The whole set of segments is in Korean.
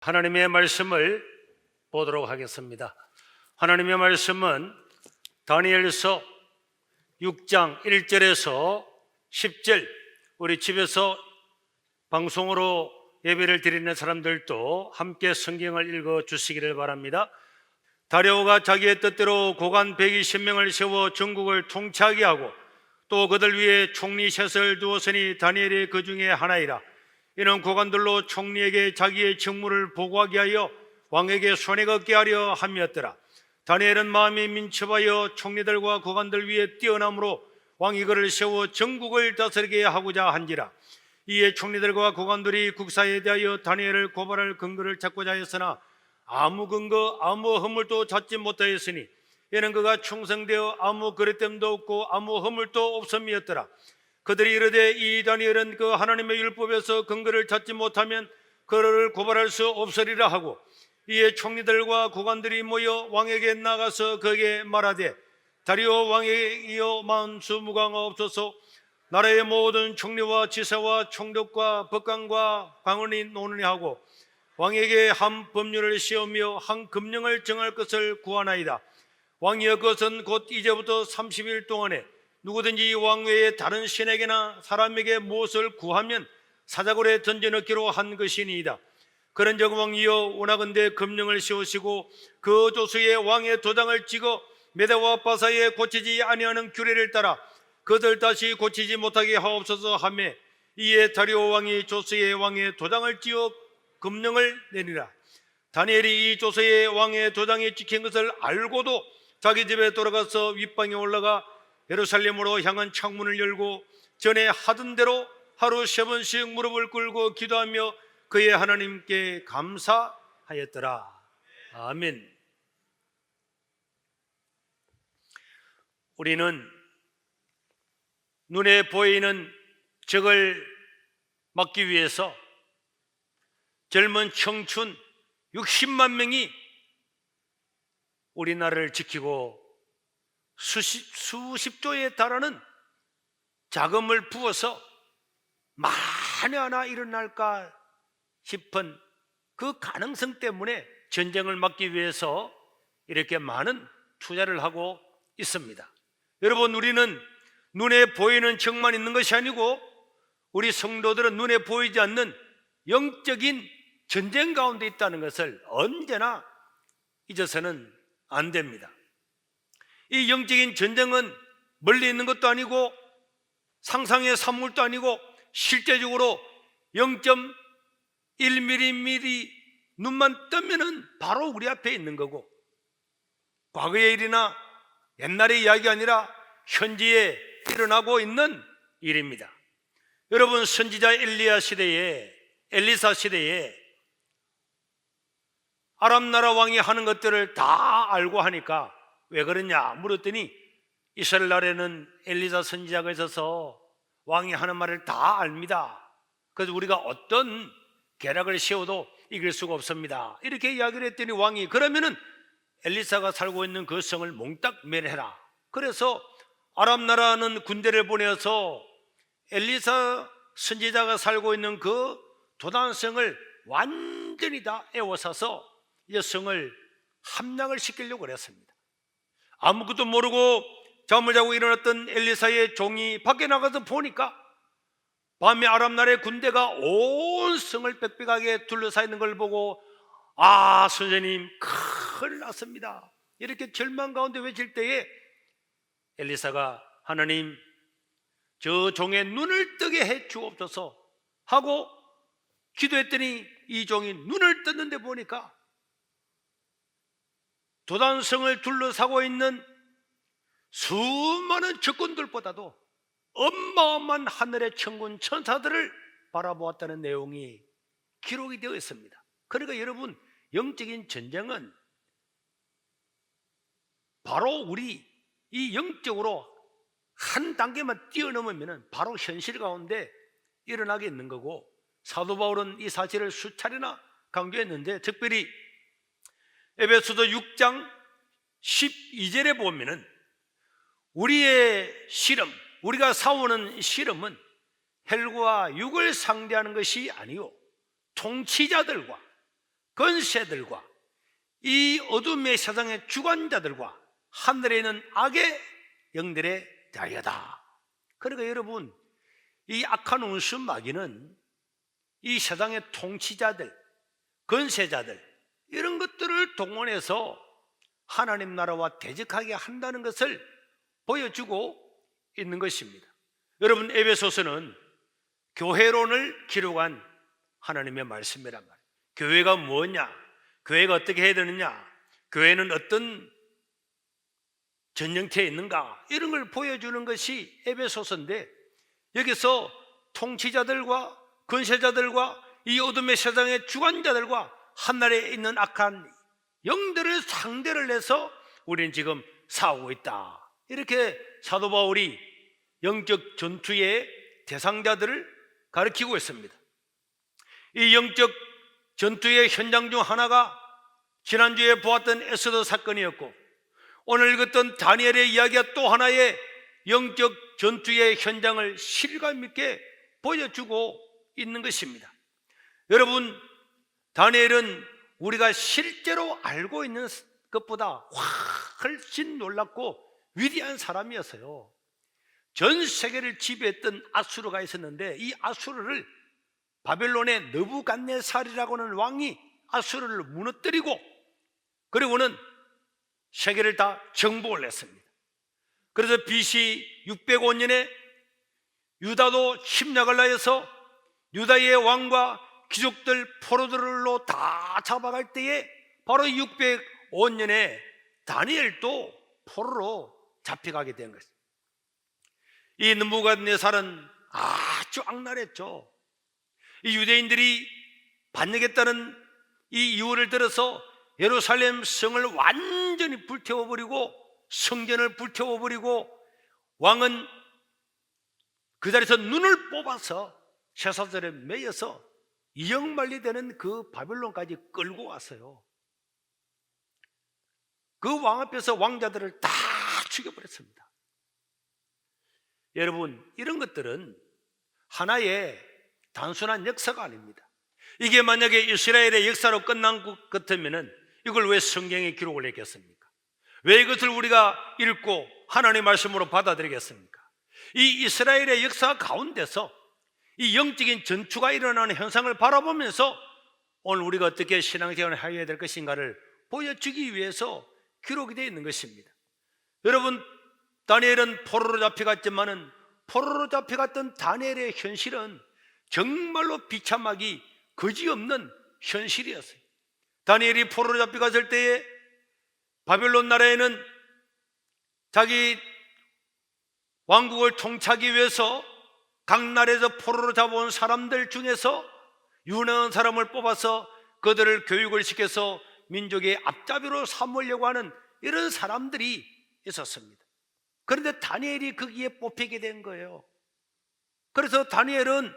하나님의 말씀을 보도록 하겠습니다. 하나님의 말씀은 다니엘서 6장 1절에서 10절, 우리 집에서 방송으로 예배를 드리는 사람들도 함께 성경을 읽어 주시기를 바랍니다. 다리오가 자기의 뜻대로 고관 120명을 세워 전국을 통치하게 하고 또 그들 위에 총리 셋을 두었으니 다니엘이 그 중에 하나이라. 이는 고관들로 총리에게 자기의 직무를 보고하게 하여 왕에게 손해가 없게 하려 함이었더라. 다니엘은 마음이 민첩하여 총리들과 고관들 위에 뛰어남으로 왕이 그를 세워 전국을 다스리게 하고자 한지라. 이에 총리들과 고관들이 국사에 대하여 다니엘을 고발할 근거를 찾고자 했으나 아무 근거 아무 허물도 찾지 못하였으니 이는 그가 충성되어 아무 그릇됨도 없고 아무 허물도 없음이었더라. 그들이 이르되 이 다니엘은 그 하나님의 율법에서 근거를 찾지 못하면 그를 고발할 수 없으리라 하고, 이에 총리들과 고관들이 모여 왕에게 나가서 그에게 말하되 다리오 왕에이여 만수무강하옵소서. 나라의 모든 총리와 지사와 총독과 법관과 강원이 논의하고 하고 왕에게 한 법률을 씌우며 한 금령을 정할 것을 구하나이다. 왕이여 그것은 곧 이제부터 30일 동안에 누구든지 왕 외에 다른 신에게나 사람에게 무엇을 구하면 사자굴에 던져넣기로 한 것이니이다. 그런즉 왕이여 원하건대 금령을 씌우시고 그 조서에 왕의 도장을 찍어 메대와 바사에 고치지 아니하는 규례를 따라 그들 다시 고치지 못하게 하옵소서 하매, 이에 다리오 왕이 조서에 왕의 도장을 찍어 금령을 내리라. 다니엘이 이 조서에 왕의 도장이 찍힌 것을 알고도 자기 집에 돌아가서 윗방에 올라가 예루살렘으로 향한 창문을 열고 전에 하던 대로 하루 3번씩 무릎을 꿇고 기도하며 그의 하나님께 감사하였더라. 아멘. 우리는 눈에 보이는 적을 막기 위해서 젊은 청춘 60만 명이 우리나라를 지키고 수십조에 달하는 자금을 부어서 만에 하나 일어날까 싶은 그 가능성 때문에 전쟁을 막기 위해서 이렇게 많은 투자를 하고 있습니다. 여러분, 우리는 눈에 보이는 적만 있는 것이 아니고 우리 성도들은 눈에 보이지 않는 영적인 전쟁 가운데 있다는 것을 언제나 잊어서는 안 됩니다. 이 영적인 전쟁은 멀리 있는 것도 아니고 상상의 산물도 아니고 실제적으로 0.1mm 눈만 뜨면은 바로 우리 앞에 있는 거고, 과거의 일이나 옛날의 이야기 아니라 현지에 일어나고 있는 일입니다. 여러분, 선지자 엘리사 시대에 아람 나라 왕이 하는 것들을 다 알고 하니까 왜 그러냐 물었더니 이스라엘 나라에는 엘리사 선지자가 있어서 왕이 하는 말을 다 압니다. 그래서 우리가 어떤 계략을 세워도 이길 수가 없습니다. 이렇게 이야기를 했더니 왕이 그러면은 엘리사가 살고 있는 그 성을 몽땅 멸해라. 그래서 아람 나라는 군대를 보내서 엘리사 선지자가 살고 있는 그 도단성을 완전히 다 에워싸서 이 성을 함락을 시키려고 그랬습니다. 아무것도 모르고 잠을 자고 일어났던 엘리사의 종이 밖에 나가서 보니까 밤에 아람 나라의 군대가 온 성을 빽빽하게 둘러싸 있는 걸 보고, 아, 선생님 큰일 났습니다. 이렇게 절망 가운데 외칠 때에 엘리사가 하나님, 저 종의 눈을 뜨게 해 주옵소서 하고 기도했더니 이 종이 눈을 떴는데 보니까 도단성을 둘러싸고 있는 수많은 적군들보다도 어마어마한 하늘의 천군 천사들을 바라보았다는 내용이 기록이 되어 있습니다. 그러니까 여러분, 영적인 전쟁은 바로 우리 이 영적으로 한 단계만 뛰어넘으면 바로 현실 가운데 일어나게 있는 거고, 사도 바울은 이 사실을 수차례나 강조했는데, 특별히 에베소서 6장 12절에 보면은 우리의 실험, 우리가 싸우는 실험은 혈과 육을 상대하는 것이 아니요 통치자들과 권세들과 이 어둠의 세상의 주관자들과 하늘에 있는 악의 영들에 대하여다. 그러니까 여러분, 이 악한 원수 마귀는 이 세상의 통치자들, 권세자들 이런 것들을 동원해서 하나님 나라와 대적하게 한다는 것을 보여주고 있는 것입니다. 여러분, 에베소서는 교회론을 기록한 하나님의 말씀이란 말이에요. 교회가 뭐냐? 교회가 어떻게 해야 되느냐? 교회는 어떤 전형태에 있는가? 이런 걸 보여주는 것이 에베소서인데, 여기서 통치자들과 권세자들과 이 어둠의 세상의 주관자들과 하늘에 있는 악한 영들을 상대를 해서 우리는 지금 싸우고 있다. 이렇게 사도 바울이 영적 전투의 대상자들을 가리키고 있습니다. 이 영적 전투의 현장 중 하나가 지난주에 보았던 에스더 사건이었고, 오늘 읽었던 다니엘의 이야기가 또 하나의 영적 전투의 현장을 실감 있게 보여주고 있는 것입니다. 여러분, 다니엘은 우리가 실제로 알고 있는 것보다 훨씬 놀랍고 위대한 사람이었어요. 전 세계를 지배했던 아수르가 있었는데, 이 아수르를 바벨론의 느부갓네살이라고 하는 왕이 아수르를 무너뜨리고, 그리고는 세계를 다 정복을 했습니다. 그래서 BC 605년에 유다도 침략을 하여서 유다의 왕과 귀족들 포로들로 다 잡아갈 때에 바로 605년에 다니엘도 포로로 잡혀가게 된 것입니다. 이 느부갓네살은 아주 악랄했죠. 이 유대인들이 반역했다는 이 이유를 들어서 예루살렘 성을 완전히 불태워버리고 성전을 불태워버리고, 왕은 그 자리에서 눈을 뽑아서 쇠사슬에 매여서 이역만리 되는 그 바벨론까지 끌고 왔어요. 그 왕 앞에서 왕자들을 다 죽여버렸습니다. 여러분, 이런 것들은 하나의 단순한 역사가 아닙니다. 이게 만약에 이스라엘의 역사로 끝난 것 같으면 이걸 왜 성경에 기록을 했겠습니까? 왜 이것을 우리가 읽고 하나님의 말씀으로 받아들이겠습니까? 이 이스라엘의 역사 가운데서 이 영적인 전투가 일어나는 현상을 바라보면서 오늘 우리가 어떻게 신앙생활을 해야 될 것인가를 보여주기 위해서 기록이 되어 있는 것입니다. 여러분, 다니엘은 포로로 잡혀갔지만은 포로로 잡혀갔던 다니엘의 현실은 정말로 비참하기 거지없는 현실이었어요. 다니엘이 포로로 잡혀갔을 때에 바벨론 나라에는 자기 왕국을 통치하기 위해서 각 나라에서 포로로 잡아온 사람들 중에서 유능한 사람을 뽑아서 그들을 교육을 시켜서 민족의 앞잡이로 삼으려고 하는 이런 사람들이 있었습니다. 그런데 다니엘이 거기에 뽑히게 된 거예요. 그래서 다니엘은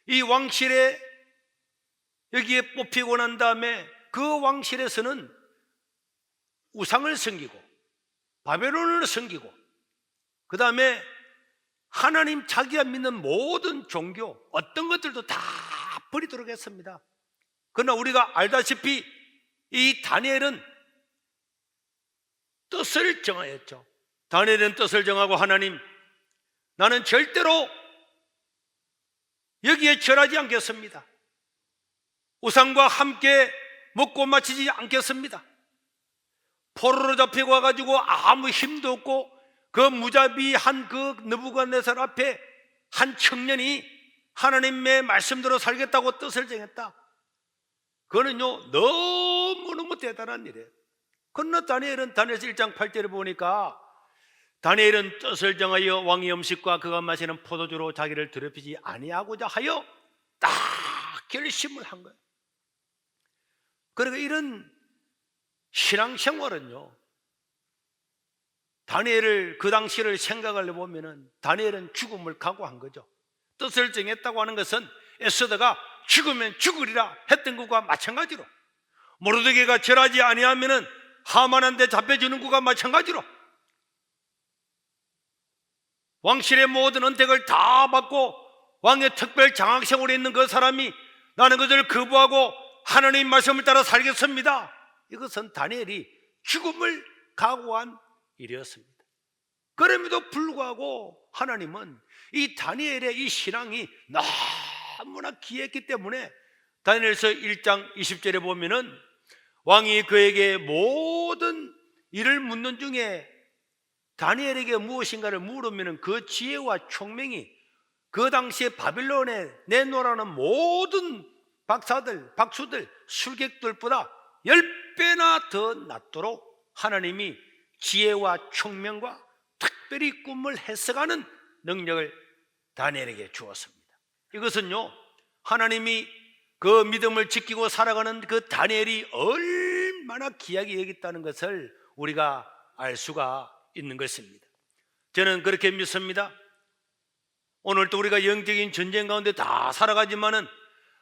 이 왕실에 여기에 뽑히고 난 다음에 그 왕실에서는 우상을 섬기고 바벨론을 섬기고, 그 다음에 하나님 자기가 믿는 모든 종교 어떤 것들도 다 버리도록 했습니다. 그러나 우리가 알다시피 이 다니엘은 뜻을 정하였죠. 다니엘은 뜻을 정하고, 하나님, 나는 절대로 여기에 절하지 않겠습니다. 우상과 함께 먹고 마치지 않겠습니다. 포로로 잡히고 와가지고 아무 힘도 없고 그 무자비한 그 느부갓네살 앞에 한 청년이 하나님의 말씀대로 살겠다고 뜻을 정했다. 그거는요 너무너무 대단한 일이에요. 그러나 다니엘은 다니엘서 1장 8절을 보니까 다니엘은 뜻을 정하여 왕의 음식과 그가 마시는 포도주로 자기를 더럽히지 아니하고자 하여 딱 결심을 한 거예요. 그러니까 이런 신앙생활은요, 다니엘을 그 당시를 생각을 해보면 다니엘은 죽음을 각오한 거죠. 뜻을 정했다고 하는 것은 에스더가 죽으면 죽으리라 했던 것과 마찬가지로, 모르드게가 절하지 아니하면 하만한테 잡혀주는 것과 마찬가지로 왕실의 모든 은택을 다 받고 왕의 특별 장학생활에 있는 그 사람이 나는 그들을 거부하고 하나님 말씀을 따라 살겠습니다. 이것은 다니엘이 죽음을 각오한 일이었습니다. 그럼에도 불구하고 하나님은 이 다니엘의 이 신앙이 너무나 귀했기 때문에 다니엘서 1장 20절에 보면은 왕이 그에게 모든 일을 묻는 중에 다니엘에게 무엇인가를 물으면 그 지혜와 총명이 그 당시에 바빌론에 내놓으라는 모든 박수들, 술객들보다 10배나 더 낫도록 하나님이 지혜와 총명과 특별히 꿈을 해석하는 능력을 다니엘에게 주었습니다. 이것은요, 하나님이 그 믿음을 지키고 살아가는 그 다니엘이 얼마나 귀하게 여겼다는 것을 우리가 알 수가 있는 것입니다. 저는 그렇게 믿습니다. 오늘도 우리가 영적인 전쟁 가운데 다 살아가지만은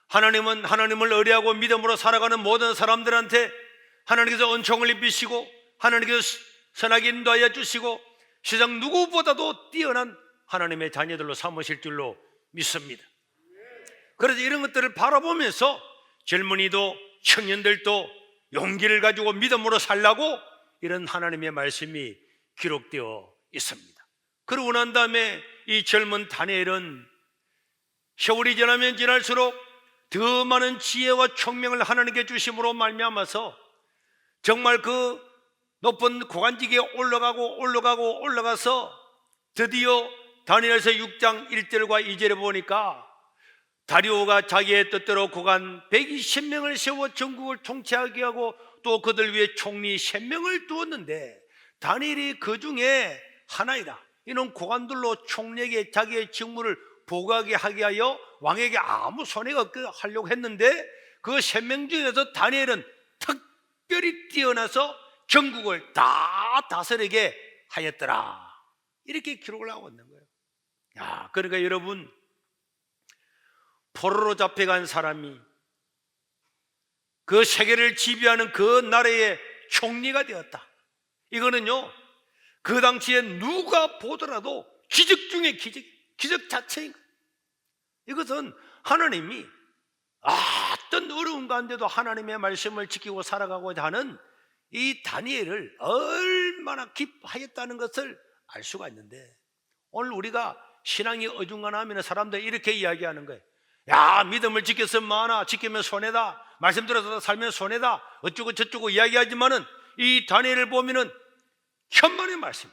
하나님은 하나님을 의뢰하고 믿음으로 살아가는 모든 사람들한테 하나님께서 은총을 입히시고 하나님께서 선하게 인도하여 주시고 세상 누구보다도 뛰어난 하나님의 자녀들로 삼으실 줄로 믿습니다. 그래서 이런 것들을 바라보면서 젊은이도 청년들도 용기를 가지고 믿음으로 살라고 이런 하나님의 말씀이 기록되어 있습니다. 그러고 난 다음에 이 젊은 다니엘은 세월이 지나면 지날수록 더 많은 지혜와 총명을 하나님께 주심으로 말미암아서 정말 그 높은 고관직에 올라가서 드디어 다니엘서 6장 1절과 2절에 보니까 다리오가 자기의 뜻대로 고관 120명을 세워 전국을 통치하게 하고 또 그들 위해 총리 1000명을 두었는데 다니엘이 그 중에 하나이라. 이는 고관들로 총리에게 자기의 직무를 보고하게 하게 하여 왕에게 아무 손해가 없게 하려고 했는데 그 1000명 중에서 다니엘은 특별히 뛰어나서 전국을 다 다스리게 하였더라. 이렇게 기록을 하고 있는 거예요. 야, 그러니까 여러분, 포로로 잡혀간 사람이 그 세계를 지배하는 그 나라의 총리가 되었다. 이거는요, 그 당시에 누가 보더라도 기적 중에 기적 자체인 거예요. 이것은 하나님이 어떤 어려운 가운데도 하나님의 말씀을 지키고 살아가고자 하는 이 다니엘을 얼마나 기뻐하였다는 것을 알 수가 있는데, 오늘 우리가 신앙이 어중간하면 사람들이 이렇게 이야기하는 거예요. 야, 믿음을 지켰으면 많아, 지키면 손해다, 말씀 들어서 살면 손해다, 어쩌고 저쩌고 이야기하지만은 이 다니엘을 보면은 천만의 말씀,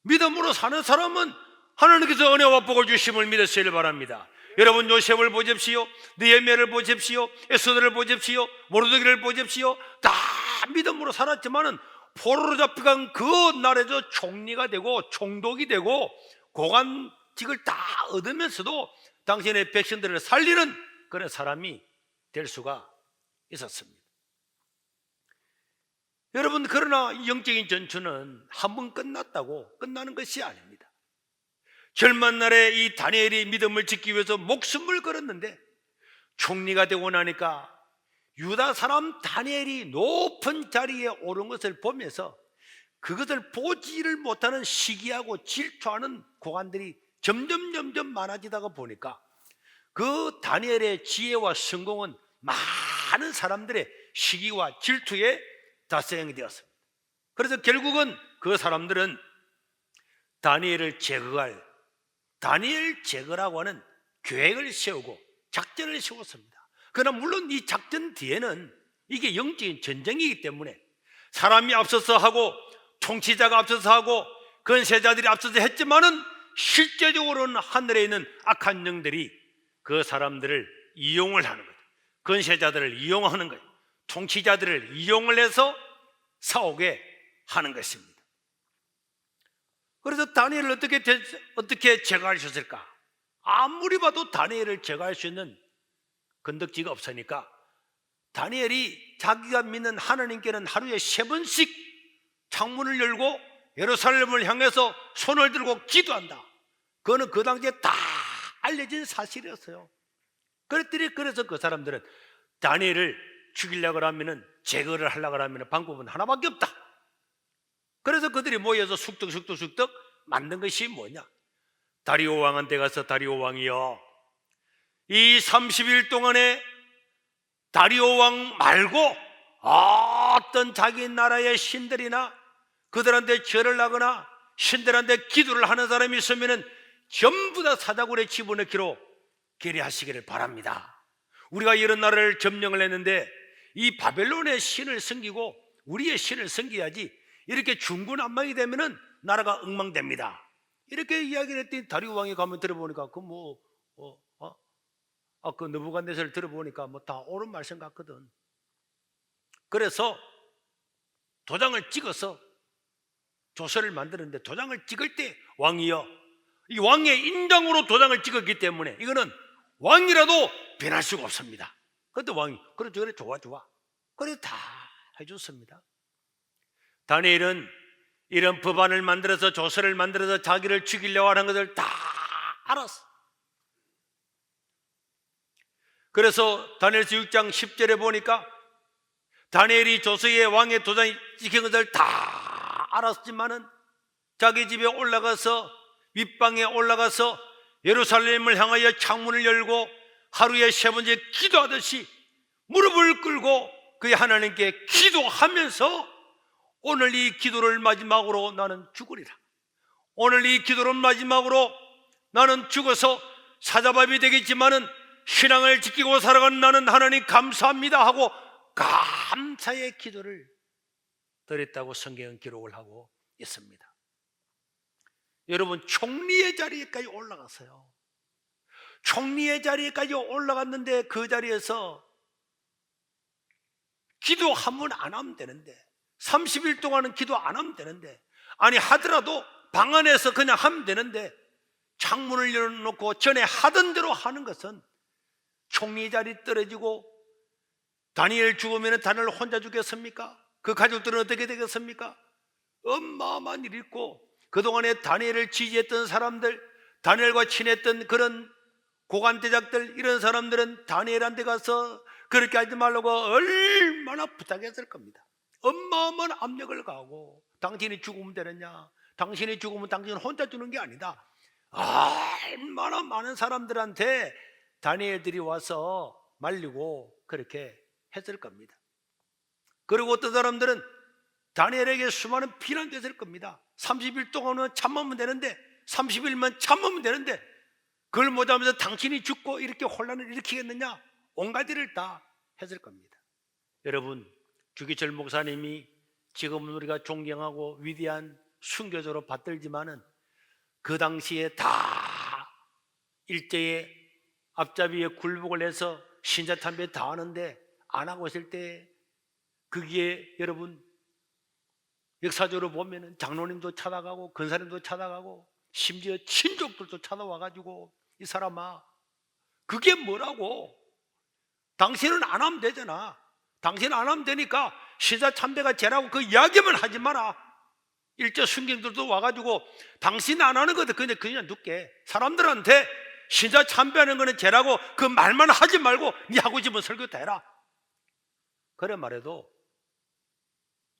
믿음으로 사는 사람은 하나님께서 은혜와 복을 주심을 믿으시길 바랍니다. 여러분, 요셉을 보십시오, 느헤미야를 보십시오, 에스더를 보십시오, 모르드게를 보십시오. 다 믿음으로 살았지만은 포로로 잡혀간 그 나라에서 총리가 되고 총독이 되고 고관직을 다 얻으면서도 당신의 백성들을 살리는 그런 사람이 될 수가 있었습니다. 여러분, 그러나 영적인 전투는 한 번 끝났다고 끝나는 것이 아닙니다. 젊은 날에 이 다니엘이 믿음을 지키기 위해서 목숨을 걸었는데 총리가 되고 나니까 유다 사람 다니엘이 높은 자리에 오른 것을 보면서 그것을 보지를 못하는 시기하고 질투하는 고관들이 점점 많아지다가 보니까 그 다니엘의 지혜와 성공은 많은 사람들의 시기와 질투에 다스형이 되었습니다. 그래서 결국은 그 사람들은 다니엘을 제거할 다니엘 제거라고 하는 계획을 세우고 작전을 세웠습니다. 그러나 물론 이 작전 뒤에는 이게 영적인 전쟁이기 때문에 사람이 앞서서 하고 통치자가 앞서서 하고 권세자들이 앞서서 했지만은 실제적으로는 하늘에 있는 악한 영들이 그 사람들을 이용을 하는 거예요. 권세자들을 이용하는 거예요. 통치자들을 이용을 해서 싸우게 하는 것입니다. 그래서 다니엘을 어떻게 제거하셨을까? 아무리 봐도 다니엘을 제거할 수 있는 건덕지가 없으니까 다니엘이 자기가 믿는 하나님께는 하루에 3번씩 창문을 열고 예루살렘을 향해서 손을 들고 기도한다. 그거는 그 당시에 다 알려진 사실이었어요. 그래서 그 사람들은 다니엘을 죽이려고 하면은 제거를 하려고 하면 방법은 하나밖에 없다. 그래서 그들이 모여서 숙덕 만든 것이 뭐냐? 다리오 왕한테 가서 다리오 왕이여, 이 30일 동안에 다리오 왕 말고 어떤 자기 나라의 신들이나 그들한테 절을 하거나 신들한테 기도를 하는 사람이 있으면 전부 다 사자굴에 집어넣기로 결의하시기를 바랍니다. 우리가 이런 나라를 점령을 했는데 이 바벨론의 신을 섬기고 우리의 신을 섬겨야지, 이렇게 중구난방이 되면은 나라가 엉망됩니다. 이렇게 이야기를 했더니 다리오 왕이 가면 들어보니까 그 느부갓네살을 들어보니까 다 옳은 말씀 같거든. 그래서 도장을 찍어서 조서를 만드는데, 도장을 찍을 때 왕이여, 이 왕의 인장으로 도장을 찍었기 때문에 이거는 왕이라도 변할 수가 없습니다. 그런데 왕이 그래 좋아 그래 다 해줬습니다. 다니엘은 이런 법안을 만들어서 조서를 만들어서 자기를 죽이려고 하는 것을 다 알았어. 그래서 다니엘서 6장 10절에 보니까 다니엘이 조서에 왕의 도장이 찍힌 것을 다 알았지만은 자기 집에 올라가서 윗방에 올라가서 예루살렘을 향하여 창문을 열고 하루에 3번째 기도하듯이 무릎을 꿇고 그의 하나님께 기도하면서 오늘 이 기도를 마지막으로 나는 죽으리라, 오늘 이 기도를 마지막으로 나는 죽어서 사자밥이 되겠지만은 신앙을 지키고 살아가는 나는 하나님 감사합니다 하고 감사의 기도를 드렸다고 성경은 기록을 하고 있습니다. 여러분, 총리의 자리에까지 올라갔어요. 총리의 자리에까지 올라갔는데 그 자리에서 기도 한 번 안 하면 되는데, 30일 동안은 기도 안 하면 되는데, 아니 하더라도 방 안에서 그냥 하면 되는데 창문을 열어놓고 전에 하던 대로 하는 것은 총리 자리 떨어지고 다니엘 죽으면 다니엘 혼자 죽겠습니까? 그 가족들은 어떻게 되겠습니까? 어마어마한 일이 있고, 그동안에 다니엘을 지지했던 사람들, 다니엘과 친했던 그런 고관대작들, 이런 사람들은 다니엘한테 가서 그렇게 하지 말라고 얼마나 부탁했을 겁니다. 어마어마한 압력을 가하고, 당신이 죽으면 되느냐, 당신이 죽으면 당신은 혼자 주는 게 아니다, 얼마나 많은 사람들한테 다니엘들이 와서 말리고 그렇게 했을 겁니다. 그리고 어떤 사람들은 다니엘에게 수많은 비난됐을 겁니다. 30일 동안은 참으면 되는데, 30일만 참으면 되는데 그걸 못하면서 당신이 죽고 이렇게 혼란을 일으키겠느냐, 온갖 일을 다 했을 겁니다. 여러분, 주기철 목사님이 지금은 우리가 존경하고 위대한 순교자로 받들지만은 그 당시에 다 일제에 앞잡이에 굴복을 해서 신자참배 다 하는데 안 하고 있을 때, 거기에 여러분 역사적으로 보면은 장로님도 찾아가고 근사님도 찾아가고 심지어 친족들도 찾아와가지고, 이 사람아 그게 뭐라고, 당신은 안 하면 되잖아, 당신은 안 하면 되니까 신자참배가 죄라고 그 이야기만 하지 마라. 일제 순경들도 와가지고 당신 안 하는 거든 그냥 눕게, 사람들한테 신자 참배하는 거는 죄라고 그 말만 하지 말고 네 하고 싶은 설교 다 해라. 그래 말해도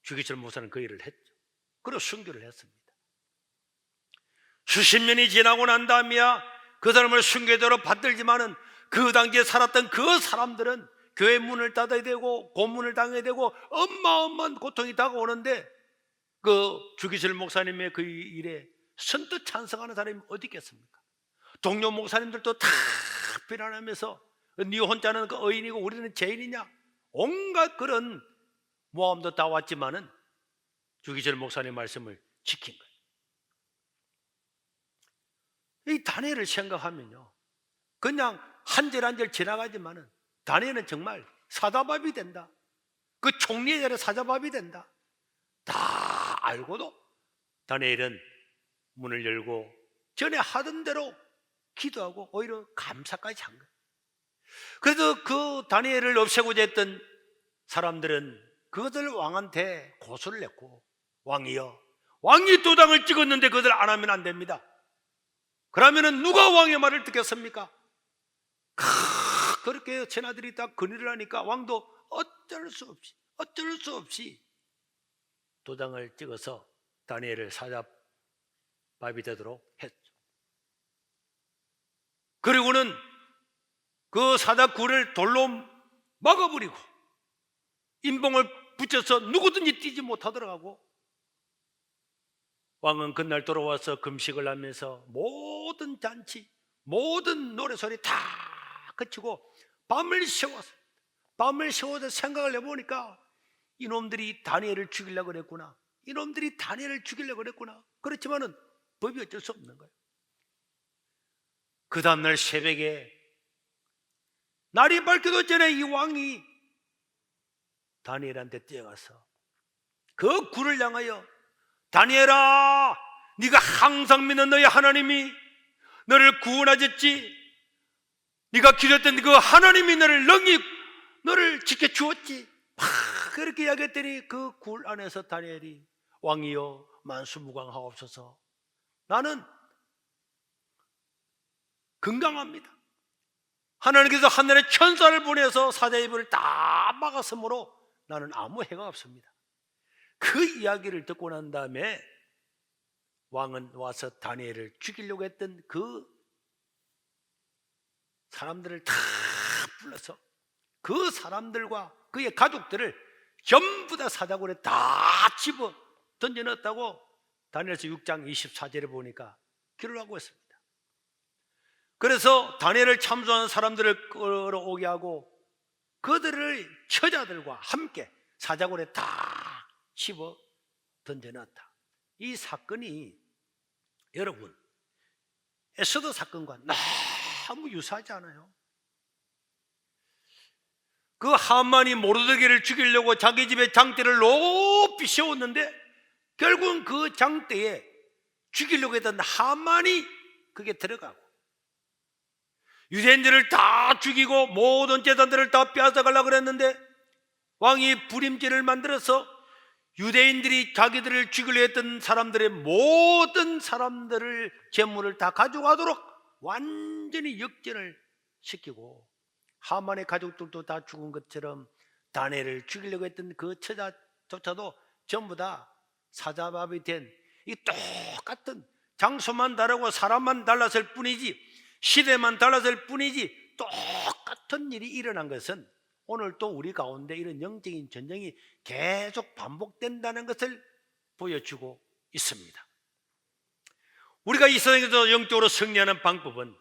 주기철 목사는 그 일을 했죠. 그리고 순교를 했습니다. 수십 년이 지나고 난 다음에야 그 사람을 순교자로 받들지만은 그 당시에 살았던 그 사람들은 교회 문을 닫아야 되고 고문을 당해야 되고 어마어마한 고통이 다가오는데, 그 주기철 목사님의 그 일에 선뜻 찬성하는 사람이 어디 있겠습니까? 동료 목사님들도 다 비난하면서 네 혼자는 그 의인이고 우리는 죄인이냐, 온갖 그런 모함도 다 왔지만은 주기철 목사님 말씀을 지킨 거예요. 이 다니엘을 생각하면요, 그냥 한 절 한 절 지나가지만은 다니엘은 정말 사자밥이 된다, 그 총리의 자리에 사자밥이 된다 다 알고도 다니엘은 문을 열고 전에 하던 대로 기도하고 오히려 감사까지 한 거예요. 그래서 그 다니엘을 없애고자 했던 사람들은 그것을 왕한테 고소를 냈고, 왕이여, 왕이 도장을 찍었는데 그것을 안 하면 안 됩니다. 그러면은 누가 왕의 말을 듣겠습니까? 그렇게 전하들이 다 건의를 하니까 왕도 어쩔 수 없이 도장을 찍어서 다니엘을 사자밥이 되도록 했죠. 그리고는 그 사자굴을 돌로 막아버리고 인봉을 붙여서 누구든지 뛰지 못하도록 하고, 왕은 그날 돌아와서 금식을 하면서 모든 잔치, 모든 노래소리 다 그치고 밤을 새워서 생각을 해보니까 이놈들이 다니엘을 죽이려고 그랬구나, 이놈들이 다니엘을 죽이려고 그랬구나. 그렇지만은 법이 어쩔 수 없는 거예요. 그 다음날 새벽에 날이 밝기도 전에 이 왕이 다니엘한테 뛰어가서 그 굴을 향하여, 다니엘아, 네가 항상 믿는 너의 하나님이 너를 구원하셨지, 네가 기도했던 그 하나님이 너를 지켜주었지, 그렇게 이야기했더니 그 굴 안에서 다니엘이, 왕이여 만수무강하옵소서, 나는 건강합니다. 하나님께서 하늘에 천사를 보내서 사자의 입을 다 막았으므로 나는 아무 해가 없습니다. 그 이야기를 듣고 난 다음에 왕은 와서 다니엘을 죽이려고 했던 그 사람들을 다 불러서 그 사람들과 그의 가족들을 전부 다 사자굴에 다 집어 던져넣었다고 다니엘서 6장 24절에 보니까 기록하고 있습니다. 그래서 다니엘을 참소하는 사람들을 끌어오게 하고 그들을 처자들과 함께 사자굴에 다 집어 던져놨다. 이 사건이 여러분 에스더 사건과 너무 유사하지 않아요? 그 하만이 모르드게를 죽이려고 자기 집에 장대를 높이 세웠는데 결국은 그 장대에 죽이려고 했던 하만이 그게 들어가고, 유대인들을 다 죽이고 모든 재산들을 다 빼앗아가려고 그랬는데 왕이 불임죄를 만들어서 유대인들이 자기들을 죽이려 했던 사람들의 모든 사람들을 재물을 다 가져가도록 완전히 역전을 시키고, 하만의 가족들도 다 죽은 것처럼 다니엘을 죽이려고 했던 그 처자조차도 전부 다 사자밥이 된, 이 똑같은 장소만 다르고 사람만 달랐을 뿐이지, 시대만 달랐을 뿐이지 똑같은 일이 일어난 것은 오늘 또 우리 가운데 이런 영적인 전쟁이 계속 반복된다는 것을 보여주고 있습니다. 우리가 이 세상에서 영적으로 승리하는 방법은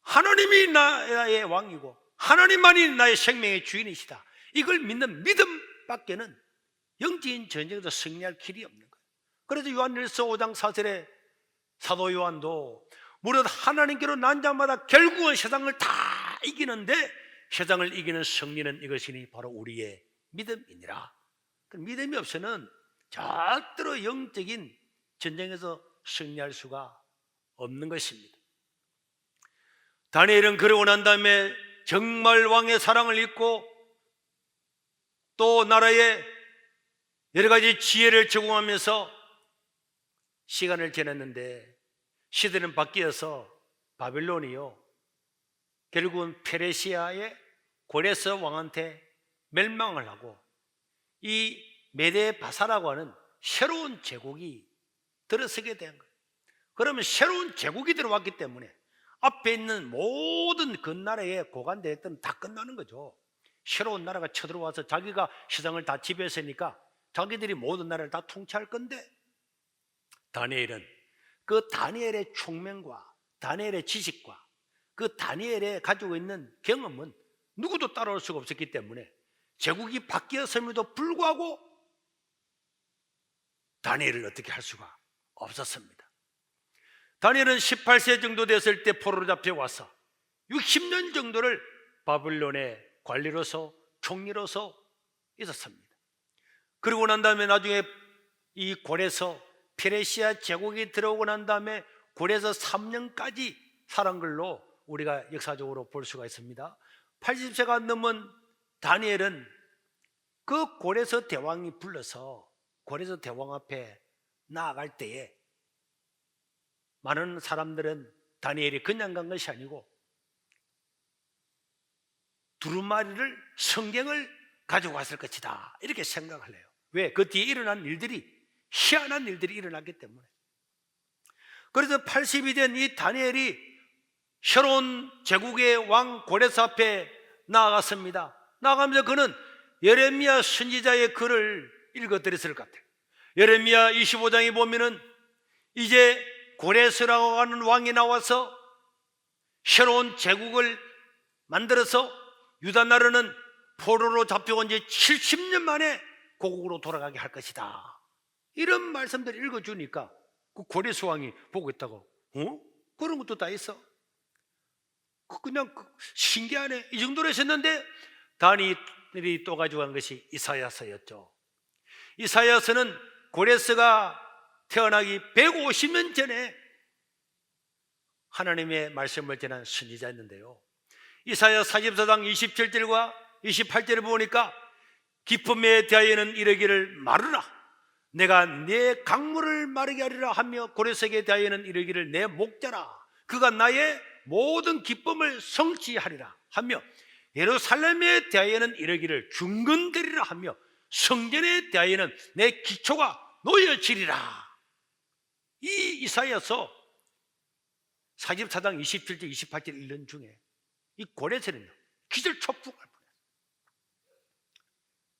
하나님이 나의 왕이고 하나님만이 나의 생명의 주인이시다, 이걸 믿는 믿음밖에는 영적인 전쟁에서 승리할 길이 없는 거예요. 그래서 요한일서 5장 4절에 사도 요한도 무릇 하나님께로 난 자마다 결국은 세상을 다 이기는데 세상을 이기는 승리는 이것이니 바로 우리의 믿음이니라. 믿음이 없이는 절대로 영적인 전쟁에서 승리할 수가 없는 것입니다. 다니엘은 그러고 난 다음에 정말 왕의 사랑을 잊고 또 나라에 여러 가지 지혜를 제공하면서 시간을 지냈는데 시대는 바뀌어서 바빌론이요, 결국은 페르시아의 고레스 왕한테 멸망을 하고 이 메데 바사라고 하는 새로운 제국이 들어서게 된 거예요. 그러면 새로운 제국이 들어왔기 때문에 앞에 있는 모든 그 나라의 고관대들은 다 끝나는 거죠. 새로운 나라가 쳐들어와서 자기가 세상을 다 지배했으니까 자기들이 모든 나라를 다 통치할 건데, 다니엘은 그 다니엘의 총명과 다니엘의 지식과 그 다니엘의 가지고 있는 경험은 누구도 따라올 수가 없었기 때문에 제국이 바뀌었음에도 불구하고 다니엘을 어떻게 할 수가 없었습니다. 다니엘은 18세 정도 됐을 때 포로로 잡혀와서 60년 정도를 바빌론의 관리로서 총리로서 있었습니다. 그러고 난 다음에 나중에 이 골에서 페르시아 제국이 들어오고 난 다음에 골에서 3년까지 살은 걸로 우리가 역사적으로 볼 수가 있습니다. 80세가 넘은 다니엘은 그 골에서 대왕이 불러서 골에서 대왕 앞에 나아갈 때에 많은 사람들은 다니엘이 그냥 간 것이 아니고 두루마리를, 성경을 가지고 왔을 것이다, 이렇게 생각을 해요. 왜? 그 뒤에 일어난 일들이, 희한한 일들이 일어났기 때문에. 그래서 80이 된 이 다니엘이 새로운 제국의 왕 고레스 앞에 나아갔습니다. 나아가면서 그는 예레미야 선지자의 글을 읽어드렸을 것 같아요. 예레미야 25장에 보면은 이제 고레스라고 하는 왕이 나와서 새로운 제국을 만들어서 유다 나라는 포로로 잡혀온 지 70년 만에 고국으로 돌아가게 할 것이다. 이런 말씀들을 읽어주니까 그 고레스 왕이 보고 있다고, 그런 것도 다 있어? 그냥 신기하네. 이 정도로 했었는데 다니엘이 또 가져간 것이 이사야서였죠. 이사야서는 고레스가 태어나기 150년 전에 하나님의 말씀을 전한 선지자였는데요. 이사야 44장 27절과 28절을 보니까 기쁨에 대하여는 이르기를 마르라, 내가 내 강물을 마르게 하리라 하며, 고레스에게 대하여는 이르기를 내 목자라, 그가 나의 모든 기쁨을 성취하리라 하며, 예루살렘에 대하여는 이르기를 중건되리라 하며, 성전에 대하여는 내 기초가 놓여지리라. 이 이사야서 44장 27절 28절 읽는 중에 이 고레스는 기절초풍할 뻔했어요.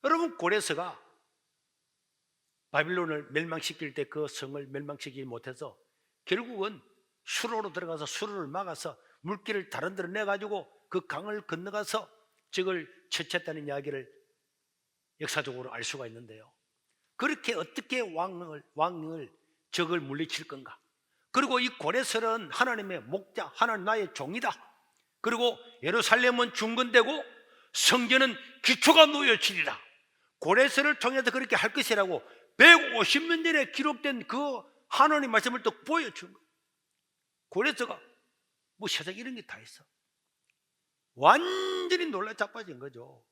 여러분, 고레스가 바빌론을 멸망시킬 때 그 성을 멸망시키지 못해서 결국은 수로로 들어가서 수로를 막아서 물길을 다른 데로 내가지고 그 강을 건너가서 적을 처치했다는 이야기를 역사적으로 알 수가 있는데요. 그렇게 어떻게 왕을 적을 물리칠 건가? 그리고 이 고레스는 하나님의 목자, 하나님 나의 종이다. 그리고 예루살렘은 중건되고 성전은 기초가 놓여지리라. 고레스를 통해서 그렇게 할 것이라고 150년 전에 기록된 그 하나님 말씀을 또 보여준 거예요. 고레스가 뭐 세상에 이런 게 다 있어. 완전히 놀라 자빠진 거죠.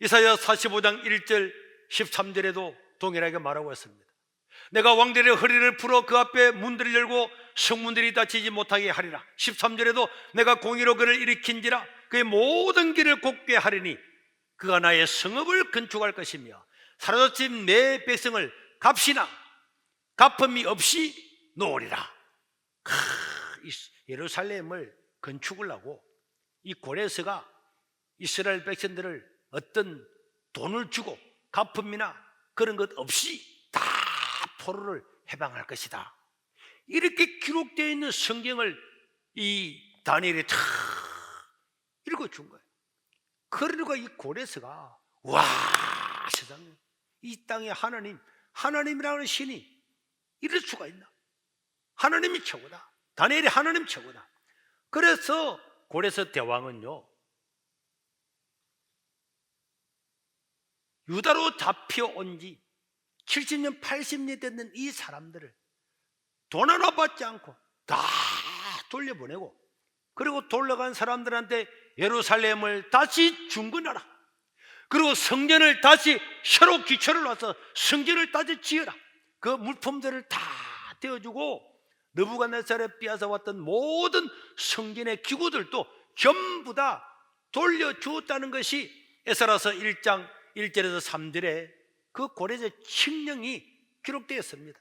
이사야 45장 1절 13절에도 동일하게 말하고 있습니다. 내가 왕들의 허리를 풀어 그 앞에 문들을 열고 성문들이 닫히지 못하게 하리라. 13절에도 내가 공의로 그를 일으킨지라 그의 모든 길을 곧게 하리니 그가 나의 성읍을 건축할 것이며 사로잡힌 내 백성을 값이나 갚음이 없이 놓으리라. 예루살렘을 건축을 하고 이 고레스가 이스라엘 백성들을 어떤 돈을 주고 갚음이나 그런 것 없이 다 포로를 해방할 것이다. 이렇게 기록되어 있는 성경을 이 다니엘이 다 읽어준 거예요. 그러니까 이 고레스가 와, 세상에 이 땅에 하나님이라는 신이 이럴 수가 있나? 하나님이 최고다. 다니엘이 하나님 최고다. 그래서 고레스 대왕은요, 유다로 잡혀온 지 70년 80년 됐는 이 사람들을 돈 하나 받지 않고 다 돌려보내고, 그리고 돌아간 사람들한테 예루살렘을 다시 중건하라, 그리고 성전을 다시 새로 기초를 놔서 성전을 다시 지어라, 그 물품들을 다 떼어주고 느부갓네살에 빼앗아 왔던 모든 성전의 기구들도 전부 다 돌려주었다는 것이 에스라서 1장 1절에서 3절에 그 고레스의 칙령이 기록되었습니다.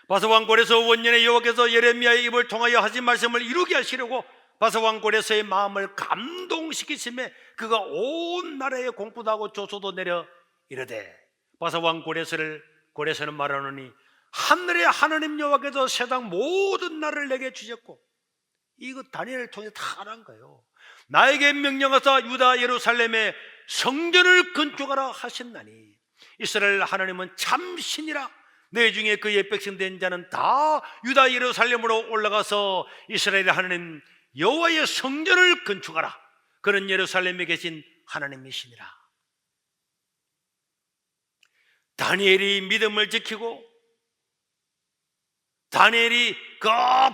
바사왕 고레스 원년에 여호와께서 예레미야의 입을 통하여 하신 말씀을 이루게 하시려고 바사왕 고레스의 마음을 감동시키심에 그가 온 나라에 공포도 하고 조소도 내려 이르되, 바사왕 고레스는 말하노니 하늘의 하나님 여호와께서 세상 모든 나라를 내게 주셨고, 이거 다니엘을 통해 다 알은 거예요. 나에게 명령하사 유다 예루살렘에 성전을 건축하라 하셨나니 이스라엘 하나님은 참 신이라. 내 중에 그의 백성 된 자는 다 유다 예루살렘으로 올라가서 이스라엘 하나님 여호와의 성전을 건축하라. 그는 예루살렘에 계신 하나님이시니라. 다니엘이 믿음을 지키고 다니엘이 그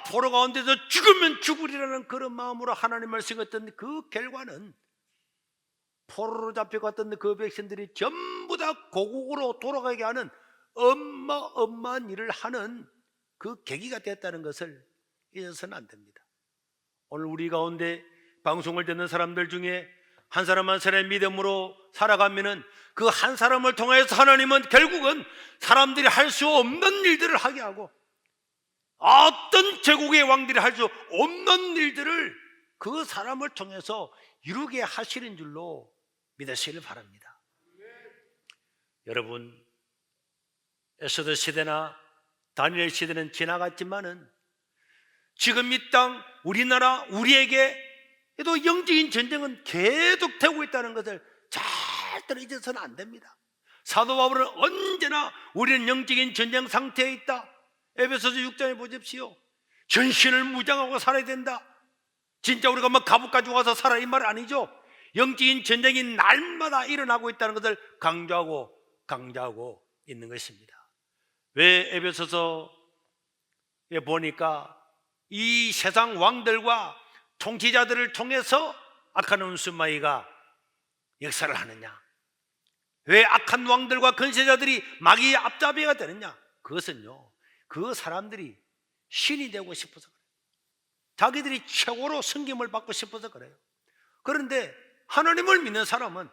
포로 가운데서 죽으면 죽으리라는 그런 마음으로 하나님을 섬겼던 그 결과는 포로로 잡혀갔던 그 백성들이 전부 다 고국으로 돌아가게 하는 어마어마한 일을 하는 그 계기가 됐다는 것을 잊어서는 안 됩니다. 오늘 우리 가운데 방송을 듣는 사람들 중에 한 사람 한 사람의 믿음으로 살아가면은 그 한 사람을 통해서 하나님은 결국은 사람들이 할 수 없는 일들을 하게 하고 어떤 제국의 왕들이 할 수 없는 일들을 그 사람을 통해서 이루게 하시는 줄로 믿으시길 바랍니다. 여러분, 에스더 시대나 다니엘 시대는 지나갔지만은 지금 이 땅 우리나라 우리에게도 영적인 전쟁은 계속되고 있다는 것을 절대로 잊어서는 안 됩니다. 사도 바울은 언제나 우리는 영적인 전쟁 상태에 있다. 에베소서 6장에 보십시오. 전신을 무장하고 살아야 된다. 진짜 우리가 뭐 갑옷 가지고 와서 살아 이 말 아니죠. 영적인 전쟁이 날마다 일어나고 있다는 것을 강조하고 있는 것입니다. 왜 에베소서에 보니까 이 세상 왕들과 통치자들을 통해서 악한 원수마귀가 역사를 하느냐? 왜 악한 왕들과 권세자들이 마귀의 앞잡이가 되느냐? 그것은요, 그 사람들이 신이 되고 싶어서 그래요. 자기들이 최고로 섬김을 받고 싶어서 그래요. 그런데 하나님을 믿는 사람은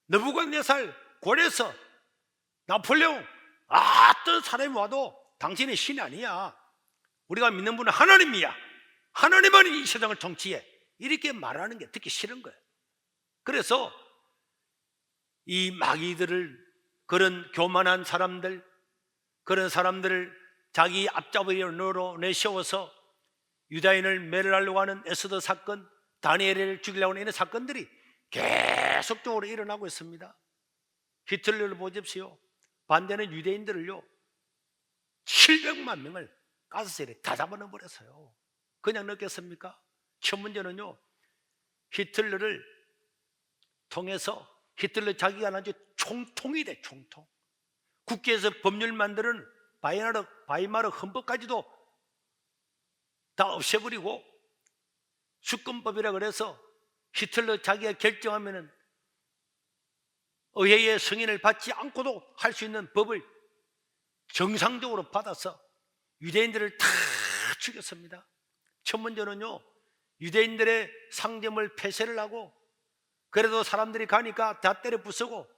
느부갓네살 궐에서 나폴레옹 어떤 사람이 와도 당신은 신이 아니야. 우리가 믿는 분은 하나님이야. 하나님만이 이 세상을 통치해. 이렇게 말하는 게 듣기 싫은 거예요. 그래서 이 마귀들을, 그런 교만한 사람들, 그런 사람들을 자기 앞잡이로 내세워서 유다인을 매를 하려고 하는 에스더 사건, 다니엘을 죽이려고 하는 이런 사건들이 계속적으로 일어나고 있습니다. 히틀러를 보십시오. 반대는 유대인들을요 700만 명을 가스셀에 다 잡아넣어버렸어요. 그냥 넣겠습니까? 첫 문제는요, 히틀러를 통해서 히틀러 자기가 나중에 총통이 돼. 총통. 국회에서 법률 만드는 바이마르 헌법까지도 다 없애버리고 수권법이라 그래서 히틀러 자기가 결정하면은 의회의 승인을 받지 않고도 할 수 있는 법을 정상적으로 받아서 유대인들을 다 죽였습니다. 첫 문제는요, 유대인들의 상점을 폐쇄를 하고, 그래도 사람들이 가니까 다 때려 부수고,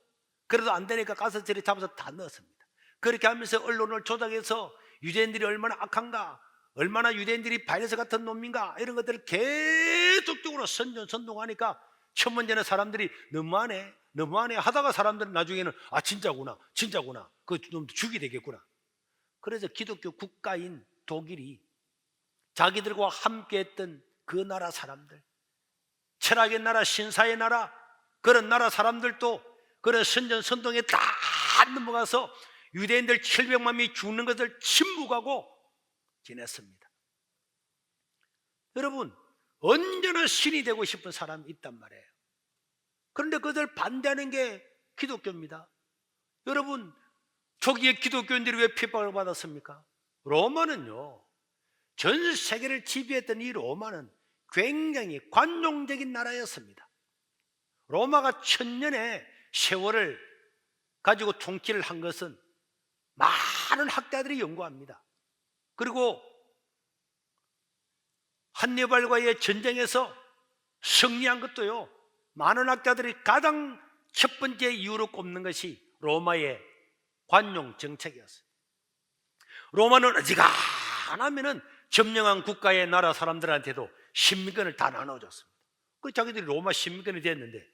그래도 안 되니까 가스실에 잡아서 다 넣었습니다. 그렇게 하면서 언론을 조작해서 유대인들이 얼마나 악한가, 얼마나 유대인들이 바이러스 같은 놈인가, 이런 것들을 계속적으로 선동하니까 첫 문제는 사람들이 너무하네 하다가 사람들은 나중에는 진짜구나 그 놈도 죽이 되겠구나. 그래서 기독교 국가인 독일이 자기들과 함께했던 그 나라 사람들, 철학의 나라, 신사의 나라, 그런 나라 사람들도 그런 선전선동에 다 넘어가서 유대인들 700만 명이 죽는 것을 침묵하고 지냈습니다. 여러분, 언제나 신이 되고 싶은 사람이 있단 말이에요. 그런데 그들 반대하는 게 기독교입니다. 여러분, 초기에 기독교인들이 왜 핍박을 받았습니까? 로마는요, 전 세계를 지배했던 이 로마는 굉장히 관용적인 나라였습니다. 로마가 1000년의 세월을 가지고 통치를 한 것은 많은 학자들이 연구합니다. 그리고 한니발과의 전쟁에서 승리한 것도요, 많은 학자들이 가장 첫 번째 이유로 꼽는 것이 로마의 관용 정책이었어요. 로마는 어지간하면은 점령한 국가의 나라 사람들한테도 신민권을 다 나눠줬습니다. 그 자기들이 로마 신민권이 됐는데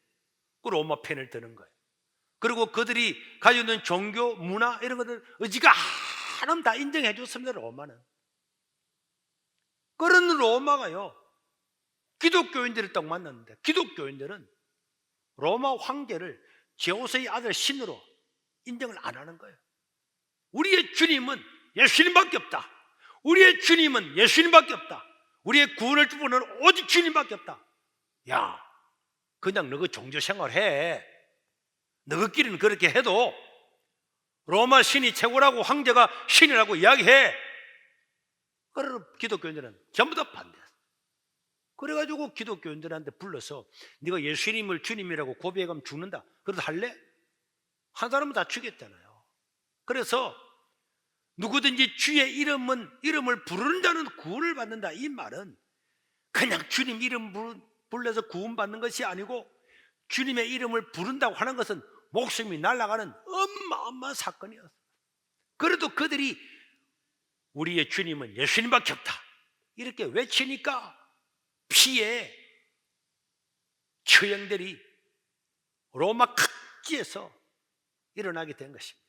그 로마 편을 드는 거예요. 그리고 그들이 가지고 있는 종교, 문화 이런 것들 어지간하면 다 인정해 줬습니다. 로마는. 그런 로마가요, 기독교인들을 딱 만났는데, 기독교인들은 로마 황제를 제우스의 아들 신으로 인정을 안 하는 거예요. 우리의 주님은 예수님밖에 없다. 우리의 주님은 예수님밖에 없다. 우리의 구원을 주는 오직 주님밖에 없다. 야, 그냥 너그 종교생활 해. 너희끼리는 그렇게 해도 로마 신이 최고라고, 황제가 신이라고 이야기해. 그래서 기독교인들은 전부 다 반대했어요. 그래가지고 기독교인들한테 불러서 네가 예수님을 주님이라고 고백하면 죽는다. 그래도 할래? 한 사람은 다 죽였잖아요. 그래서 누구든지 주의 이름을 부르는 자는 구원을 받는다. 이 말은 그냥 주님 이름 불러서 구원받는 것이 아니고, 주님의 이름을 부른다고 하는 것은 목숨이 날아가는 어마어마한 사건이었어요. 그래도 그들이 우리의 주님은 예수님밖에 없다 이렇게 외치니까 피에 처형들이 로마 각지에서 일어나게 된 것입니다.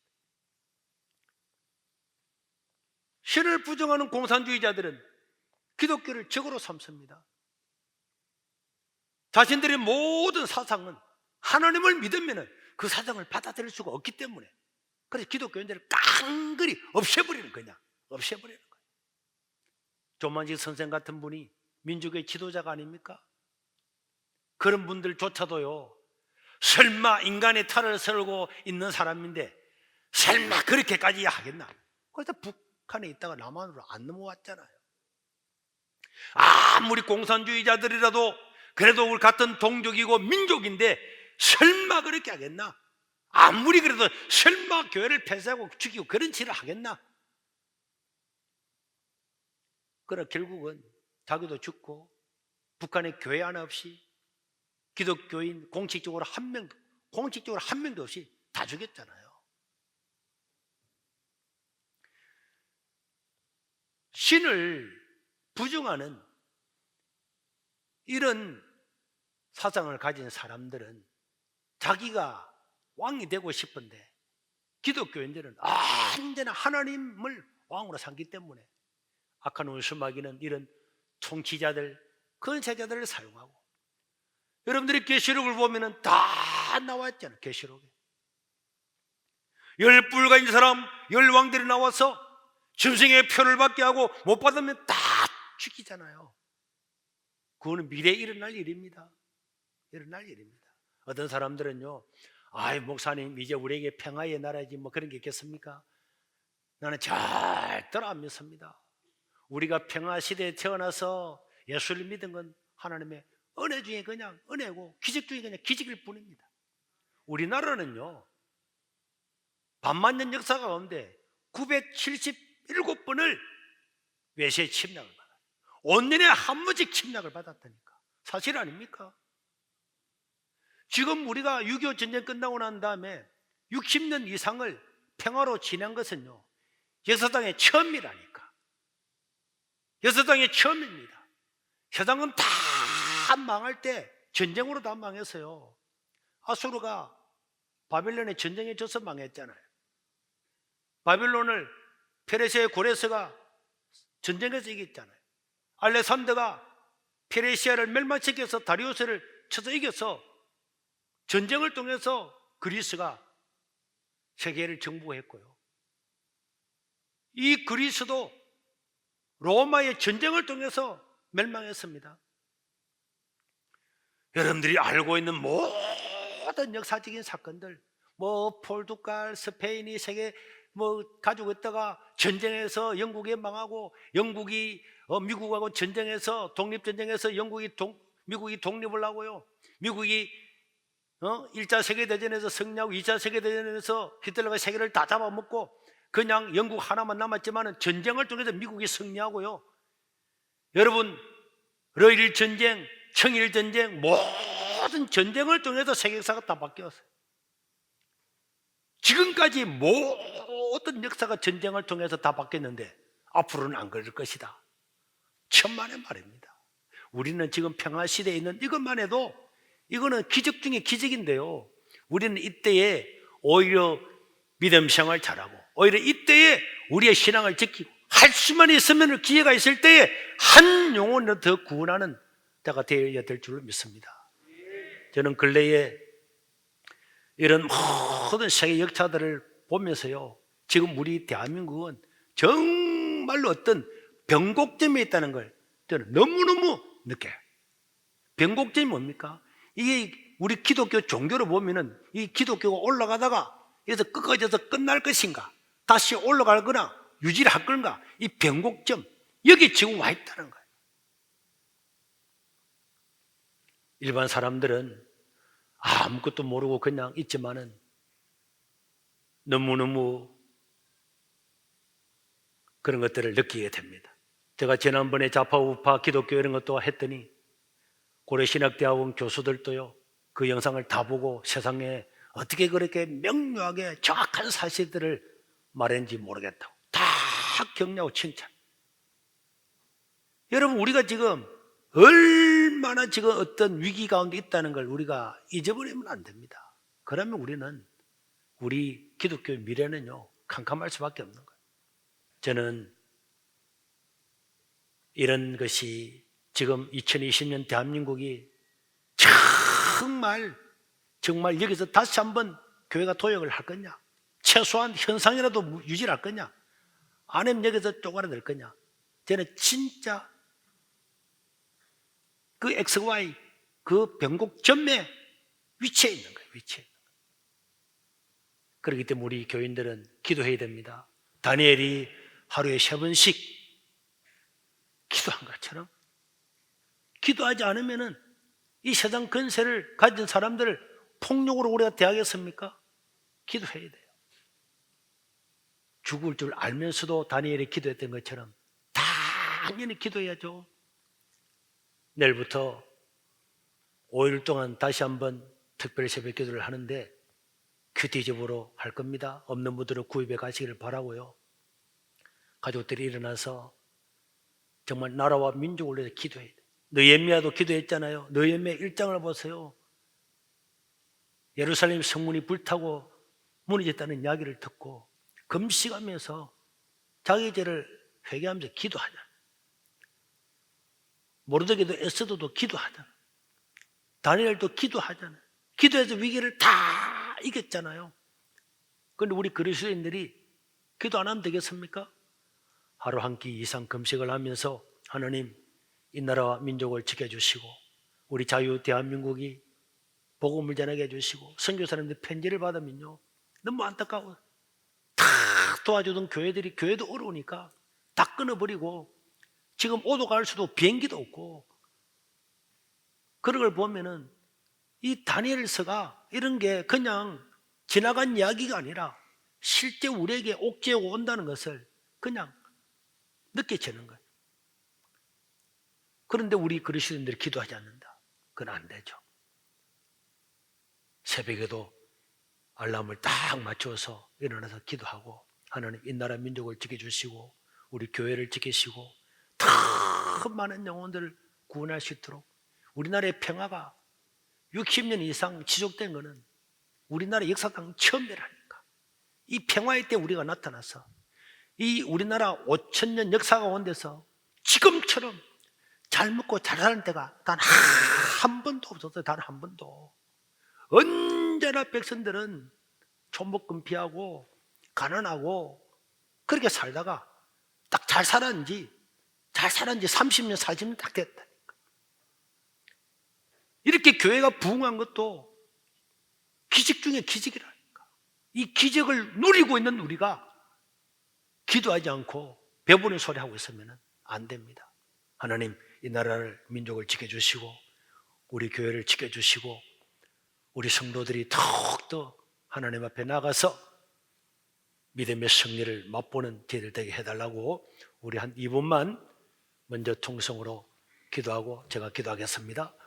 신을 부정하는 공산주의자들은 기독교를 적으로 삼습니다. 자신들의 모든 사상은 하나님을 믿으면 그 사상을 받아들일 수가 없기 때문에, 그래서 기독교인들을 깡그리 없애버리는 거냐, 없애버리는 거예요. 조만식 선생 같은 분이 민족의 지도자가 아닙니까? 그런 분들조차도요, 설마 인간의 탈을 썰고 있는 사람인데 설마 그렇게까지 하겠나? 그래서 북한에 있다가 남한으로 안 넘어왔잖아요. 아무리 공산주의자들이라도 그래도 우리 같은 동족이고 민족인데 설마 그렇게 하겠나? 아무리 그래도 설마 교회를 폐쇄하고 죽이고 그런 짓을 하겠나? 그러나 결국은 자기도 죽고 북한에 교회 하나 없이 기독교인 공식적으로 한 명도 없이 다 죽였잖아요. 신을 부정하는 이런 사상을 가진 사람들은 자기가 왕이 되고 싶은데, 기독교인들은 언제나 하나님을 왕으로 삼기 때문에 악한 원수마귀는 이런 통치자들, 권세자들을 사용하고, 여러분들이 계시록을 보면은 다 나와 있잖아요. 계시록에 10불가 있는 사람 10왕들이 나와서 짐승의 표를 받게 하고 못 받으면 다 죽이잖아요. 그거는 미래에 일어날 일입니다. 일어날 일입니다. 어떤 사람들은요, 아이 목사님 이제 우리에게 평화의 나라지 뭐 그런 게 있겠습니까? 나는 절대로 안 믿습니다. 우리가 평화 시대에 태어나서 예수를 믿은 건 하나님의 은혜 중에 그냥 은혜고 기적 중에 그냥 기적일 뿐입니다. 우리나라는요, 반만년 역사 가운데 977번을 외세 침략을 받아요. 5년에 한 번씩 침략을 받았다니까. 사실 아닙니까? 지금 우리가 6.25 전쟁 끝나고 난 다음에 60년 이상을 평화로 지낸 것은요, 역사상에 처음이라니까. 역사상에 처음입니다. 세상은 다 망할 때 전쟁으로 다 망했어요. 아수르가 바빌론에 전쟁에 져서 망했잖아요. 바빌론을 페르시아의 고레스가 전쟁에서 이겼잖아요. 알렉산더가 페르시아를 멸망시켜서 다리우스를 쳐서 이겨서 전쟁을 통해서 그리스가 세계를 정복했고요. 이 그리스도 로마의 전쟁을 통해서 멸망했습니다. 여러분들이 알고 있는 모든 역사적인 사건들, 뭐 포르투갈, 스페인이 세계 가지고 있다가 전쟁에서 영국이 망하고, 영국이 미국하고 전쟁에서 독립전쟁에서 미국이 독립을 하고요, 미국이 1차 세계대전에서 승리하고 2차 세계대전에서 히틀러가 세계를 다 잡아먹고 그냥 영국 하나만 남았지만 전쟁을 통해서 미국이 승리하고요. 여러분, 러일 전쟁, 청일 전쟁, 모든 전쟁을 통해서 세계 역사가 다 바뀌었어요. 지금까지 모든 역사가 전쟁을 통해서 다 바뀌었는데 앞으로는 안 그럴 것이다. 천만의 말입니다. 우리는 지금 평화시대에 있는 이것만 해도 이거는 기적 중에 기적인데요, 우리는 이때에 오히려 믿음 생활 잘하고, 오히려 이때에 우리의 신앙을 지키고 할 수만 있으면, 기회가 있을 때에 한 영혼을 더 구원하는 때가 되어야 될 줄로 믿습니다. 저는 근래에 이런 모든 세계 역사들을 보면서요, 지금 우리 대한민국은 정말로 어떤 변곡점에 있다는 걸 저는 너무너무 느껴요. 변곡점이 뭡니까? 이게 우리 기독교 종교를 보면은 이 기독교가 올라가다가 여기서 꺾어져서 끝날 것인가, 다시 올라갈 거나 유지를 할 건가, 이 변곡점, 여기 지금 와 있다는 거예요. 일반 사람들은 아무것도 모르고 그냥 있지만은 너무너무 그런 것들을 느끼게 됩니다. 제가 지난번에 좌파 우파 기독교 이런 것도 했더니 고려신학대학원 교수들도요, 그 영상을 다 보고 세상에 어떻게 그렇게 명료하게 정확한 사실들을 말했는지 모르겠다고 다 격려하고 칭찬. 여러분, 우리가 지금 얼마나 지금 어떤 위기 가운데 있다는 걸 우리가 잊어버리면 안 됩니다. 그러면 우리는 우리 기독교의 미래는요 캄캄할 수밖에 없는 거예요. 저는 이런 것이 지금 2020년 대한민국이 정말 여기서 다시 한번 교회가 도약을 할 거냐, 최소한 현상이라도 유지를 할 거냐, 아니면 여기서 쪼그라들 거냐. 저는 진짜 그 XY 그 변곡 전매 위치에 있는 거예요. 위치에. 그렇기 때문에 우리 교인들은 기도해야 됩니다. 다니엘이 하루에 3번씩 기도한 것처럼 기도하지 않으면은 이 세상 권세를 가진 사람들을 폭력으로 우리가 대하겠습니까? 기도해야 돼요. 죽을 줄 알면서도 다니엘이 기도했던 것처럼 당연히 기도해야죠. 내일부터 5일 동안 다시 한번 특별 새벽 기도를 하는데 큐티집으로 할 겁니다. 없는 분들은 구입해 가시기를 바라고요. 가족들이 일어나서 정말 나라와 민족을 위해서 기도해야 돼요. 느헤미야도 기도했잖아요. 느헤미야 1장을 보세요. 예루살렘 성문이 불타고 무너졌다는 이야기를 듣고 금식하면서 자기 죄를 회개하면서 기도하잖아요. 모르드게도 에스더도 기도하잖아요. 다니엘도 기도하잖아요. 기도해서 위기를 다 이겼잖아요. 그런데 우리 그리스도인들이 기도 안 하면 되겠습니까? 하루 한 끼 이상 금식을 하면서 하나님 이 나라와 민족을 지켜주시고 우리 자유 대한민국이 복음을 전하게 해주시고 선교사님들 편지를 받으면요 너무 안타까워. 다 도와주던 교회들이 교회도 어려우니까 다 끊어버리고 지금 오도 갈 수도 비행기도 없고 그런 걸 보면은 이 다니엘서가 이런 게 그냥 지나간 이야기가 아니라 실제 우리에게 옥죄어 온다는 것을 그냥 느껴지는 거예요. 그런데 우리 그리스도인들이 기도하지 않는다. 그건 안 되죠. 새벽에도 알람을 딱 맞춰서 일어나서 기도하고 하나님 이 나라 민족을 지켜주시고 우리 교회를 지키시고 더 많은 영혼들을 구원할 수 있도록 우리나라의 평화가 60년 이상 지속된 것은 우리나라 역사상 처음이라니까. 이 평화의 때 우리가 나타나서 이 우리나라 5,000년 역사가 온 데서 지금처럼 잘 먹고 잘 사는 때가 단 한 번도 없었어요. 단 한 번도. 언제나 백성들은 초목금피하고 가난하고 그렇게 살다가 딱 잘 살았는지 30년 40년 딱 됐다니까. 이렇게 교회가 부흥한 것도 기적 중에 기적이라니까. 이 기적을 누리고 있는 우리가 기도하지 않고 배부른 소리 하고 있으면 안 됩니다. 하나님 이 나라를 민족을 지켜주시고 우리 교회를 지켜주시고 우리 성도들이 더욱더 하나님 앞에 나가서 믿음의 승리를 맛보는 저희들 되게 해달라고 우리 한 2분만 먼저 통성으로 기도하고 제가 기도하겠습니다.